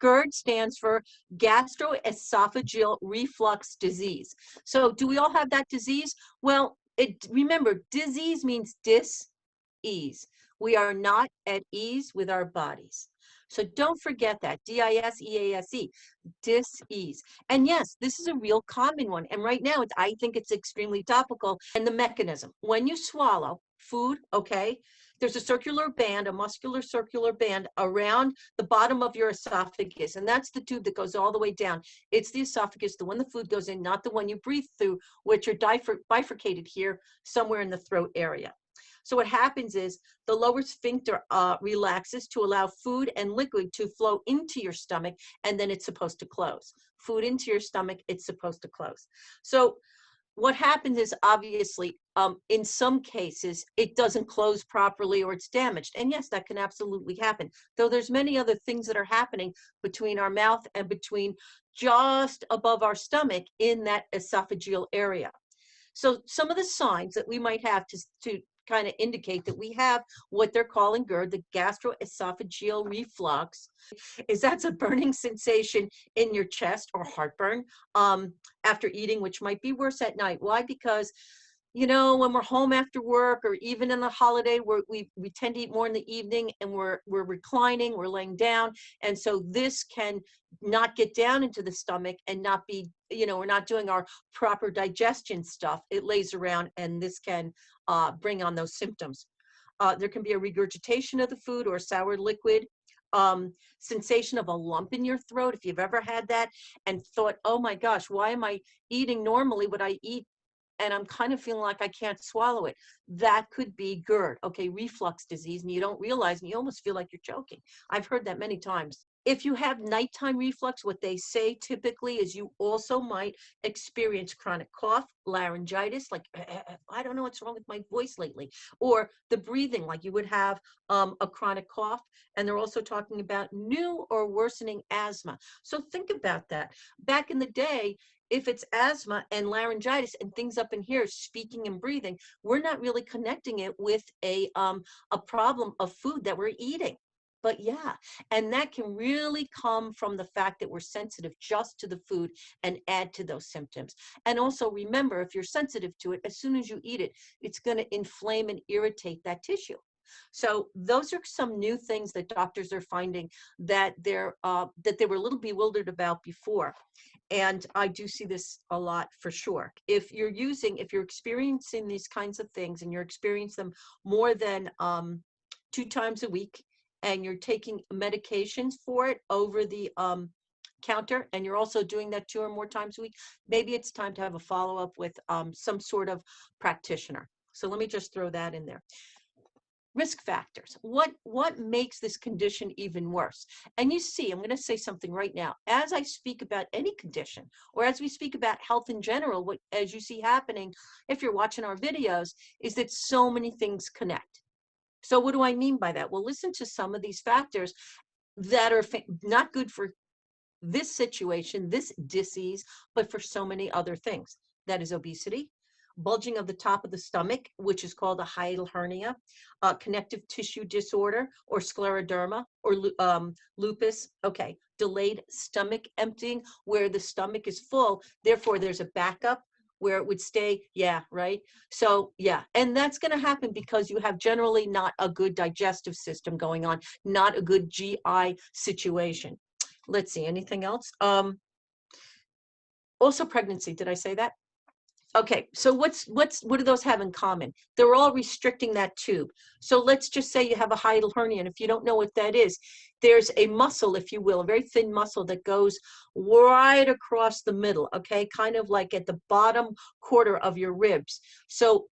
GERD stands for gastroesophageal reflux disease. So do we all have that disease? Well, remember, disease means dis-ease. We are not at ease with our bodies. So don't forget that, D-I-S-E-A-S-E, dis-ease. And yes, this is a real common one. And right now, I think it's extremely topical. And the mechanism, when you swallow food, okay, there's a circular band, a muscular circular band around the bottom of your esophagus. And that's the tube that goes all the way down. It's the esophagus, the one the food goes in, not the one you breathe through, which are bifurcated here somewhere in the throat area. So what happens is the lower sphincter relaxes to allow food and liquid to flow into your stomach, and then it's supposed to close. Food into your stomach, it's supposed to close. So what happens is, obviously, in some cases, it doesn't close properly or it's damaged. And yes, that can absolutely happen. Though there's many other things that are happening between our mouth and between just above our stomach in that esophageal area. So some of the signs that we might have to kind of indicate that we have what they're calling GERD, the gastroesophageal reflux, is that's a burning sensation in your chest or heartburn after eating, which might be worse at night. Why? Because, you know, when we're home after work or even in the holiday, we tend to eat more in the evening, and we're reclining, we're laying down. And so this can not get down into the stomach and not be, you know, we're not doing our proper digestion stuff. It lays around, and this can bring on those symptoms. There can be a regurgitation of the food or sour liquid, sensation of a lump in your throat, if you've ever had that and thought, oh my gosh, why am I eating normally what I eat and I'm kind of feeling like I can't swallow it? That could be GERD, okay, reflux disease, and you don't realize, and you almost feel like you're choking. I've heard that many times. If you have nighttime reflux, what they say typically is you also might experience chronic cough, laryngitis, like, I don't know what's wrong with my voice lately, or the breathing, like you would have a chronic cough. And they're also talking about new or worsening asthma. So think about that. Back in the day, if it's asthma and laryngitis and things up in here, speaking and breathing, we're not really connecting it with a problem of food that we're eating. But yeah, and that can really come from the fact that we're sensitive just to the food and add to those symptoms. And also remember, if you're sensitive to it, as soon as you eat it, it's going to inflame and irritate that tissue. So those are some new things that doctors are finding that they were a little bewildered about before. And I do see this a lot for sure. If you're experiencing these kinds of things and you're experiencing them more than 2 times a week, and you're taking medications for it over the counter, and you're also doing that 2 or more times a week, maybe it's time to have a follow-up with some sort of practitioner. So let me just throw that in there. Risk factors. What makes this condition even worse? And you see, I'm going to say something right now. As I speak about any condition, or as we speak about health in general, what as you see happening, if you're watching our videos, is that so many things connect. So what do I mean by that? Well, listen to some of these factors that are not good for this situation, this disease, but for so many other things. That is obesity, bulging of the top of the stomach, which is called a hiatal hernia, connective tissue disorder, or scleroderma, or lupus. Okay, delayed stomach emptying, where the stomach is full, therefore there's a backup where it would stay. Yeah, right. So yeah, and that's going to happen because you have generally not a good digestive system going on, not a good GI situation. Let's see, anything else? Also pregnancy. Did I say that? Okay, so what do those have in common? They're all restricting that tube. So let's just say you have a hiatal hernia, and if you don't know what that is, there's a muscle, if you will, a very thin muscle that goes right across the middle, okay, kind of like at the bottom quarter of your ribs. So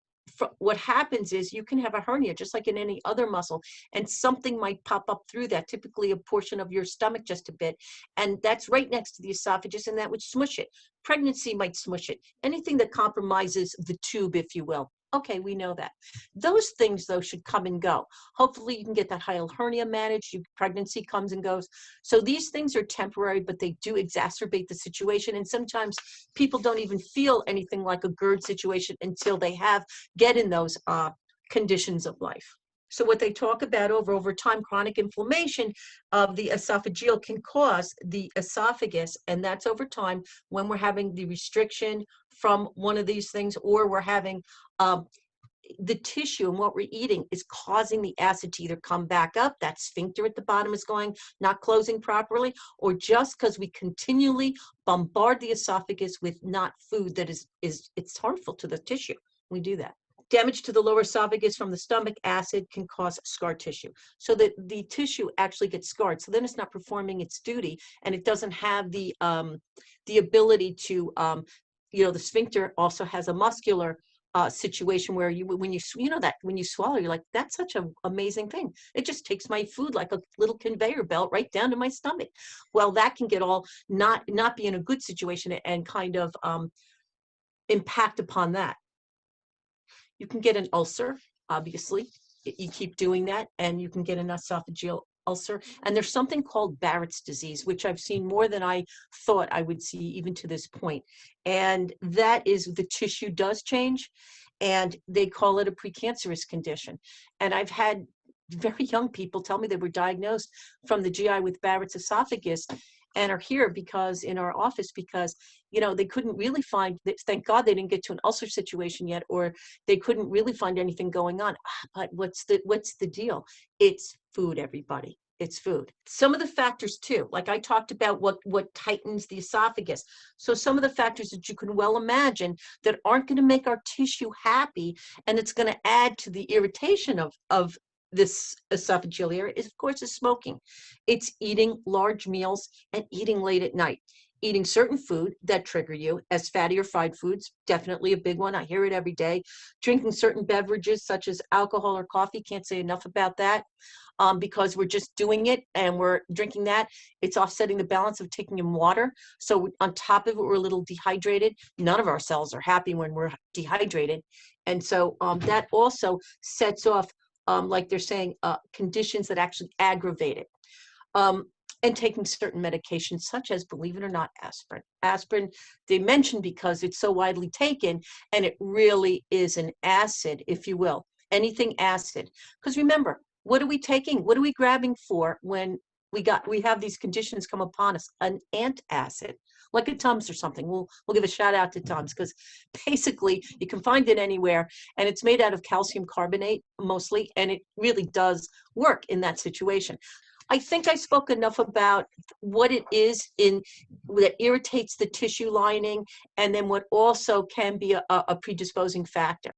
what happens is you can have a hernia just like in any other muscle, and something might pop up through that, typically a portion of your stomach just a bit, and that's right next to the esophagus, and that would smush it. Pregnancy might smush it. Anything that compromises the tube, if you will. Okay, we know that. Those things, though, should come and go. Hopefully you can get that hiatal hernia managed. Pregnancy comes and goes. So these things are temporary, but they do exacerbate the situation. And sometimes people don't even feel anything like a GERD situation until they get in those conditions of life. So what they talk about over time, chronic inflammation of the esophageal can cause the esophagus, and that's over time when we're having the restriction from one of these things, or we're having the tissue and what we're eating is causing the acid to either come back up, that sphincter at the bottom is not closing properly, or just because we continually bombard the esophagus with not food that is it's harmful to the tissue. We do that. Damage to the lower esophagus from the stomach acid can cause scar tissue, so that the tissue actually gets scarred. So then it's not performing its duty, and it doesn't have the ability to, the sphincter also has a muscular situation where when you swallow, you're like, that's such an amazing thing. It just takes my food like a little conveyor belt right down to my stomach. Well, that can get all not be in a good situation and kind of impact upon that. You can get an ulcer, obviously. You keep doing that, and you can get an esophageal ulcer. And there's something called Barrett's disease, which I've seen more than I thought I would see even to this point. And that is the tissue does change, and they call it a precancerous condition. And I've had very young people tell me they were diagnosed from the GI with Barrett's esophagus and are here because in our office because they couldn't really find, thank God they didn't get to an ulcer situation yet, or they couldn't really find anything going on. But what's the deal? It's food, everybody. It's food. Some of the factors too, like I talked about what tightens the esophagus. So some of the factors that you can well imagine that aren't going to make our tissue happy, and it's going to add to the irritation of this esophageal area is, of course, is smoking. It's eating large meals and eating late at night. Eating certain food that trigger you, as fatty or fried foods, definitely a big one. I hear it every day. Drinking certain beverages such as alcohol or coffee, can't say enough about that, because we're just doing it and we're drinking that. It's offsetting the balance of taking in water. So on top of it, we're a little dehydrated. None of our cells are happy when we're dehydrated. And so that also sets off, like they're saying, conditions that actually aggravate it. And taking certain medications, such as, believe it or not, aspirin. Aspirin, they mention because it's so widely taken, and it really is an acid, if you will, anything acid. Because remember, what are we taking? What are we grabbing for when we have these conditions come upon us? An antacid, like a Tums or something. We'll give a shout out to Tums, because basically you can find it anywhere, and it's made out of calcium carbonate mostly, and it really does work in that situation. I think I spoke enough about what it is that irritates the tissue lining, and then what also can be a predisposing factor.